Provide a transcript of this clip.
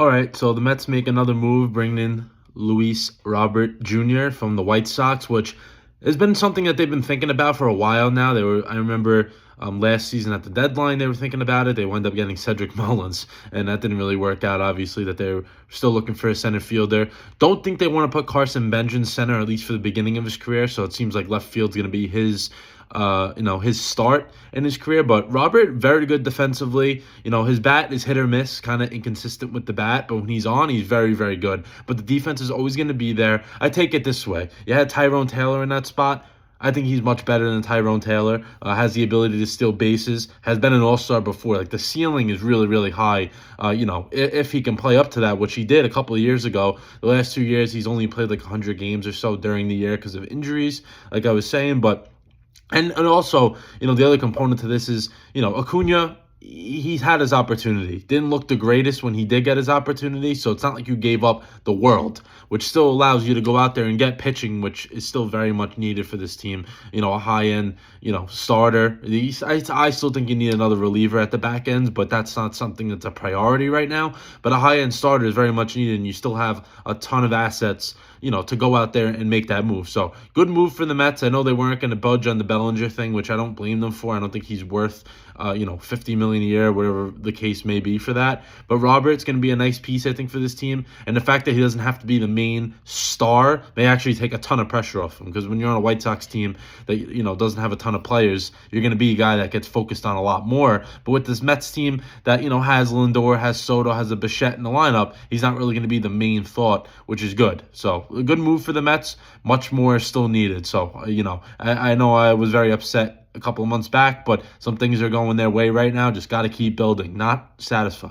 All right, so the Mets make another move, bringing in Luis Robert Jr. from the White Sox, which has been something that they've been thinking about for a while now. I remember last season at the deadline, they were thinking about it. They wound up getting Cedric Mullins, and that didn't really work out. Obviously, that they were still looking for a center fielder. Don't think they want to put Carson Benj in center, at least for the beginning of his career. So it seems like left field's going to be his start in his career. But Robert, very good defensively. His bat is hit or miss, kind of inconsistent with the bat, but when he's on, he's very, very good. But the defense is always going to be there. I take it this way. You had Tyrone Taylor in that spot. I think he's much better than Tyrone Taylor. Has the ability to steal bases. Has been an all-star before. Like, the ceiling is really, really high. If he can play up to that, which he did a couple of years ago. The last 2 years, he's only played like 100 games or so during the year because of injuries, like I was saying. But and also, the other component to this is, Acuna, he's had his opportunity. Didn't look the greatest when he did get his opportunity, so it's not like you gave up the world, which still allows you to go out there and get pitching, which is still very much needed for this team. A high-end, starter. I still think you need another reliever at the back end, but that's not something that's a priority right now. But a high-end starter is very much needed, and you still have a ton of assets, to go out there and make that move. So good move for the Mets. I know they weren't going to budge on the Bellinger thing, which I don't blame them for. I don't think he's worth, $50 million a year, whatever the case may be for that. But Robert's going to be a nice piece, I think, for this team. And the fact that he doesn't have to be the main star may actually take a ton of pressure off him. Because when you're on a White Sox team that, doesn't have a ton of players, you're going to be a guy that gets focused on a lot more. But with this Mets team that, has Lindor, has Soto, has a Bichette in the lineup, he's not really going to be the main thought, which is good. So a good move for the Mets. Much more is still needed. So, I know I was very upset a couple of months back, but some things are going their way right now. Just got to keep building, not satisfied.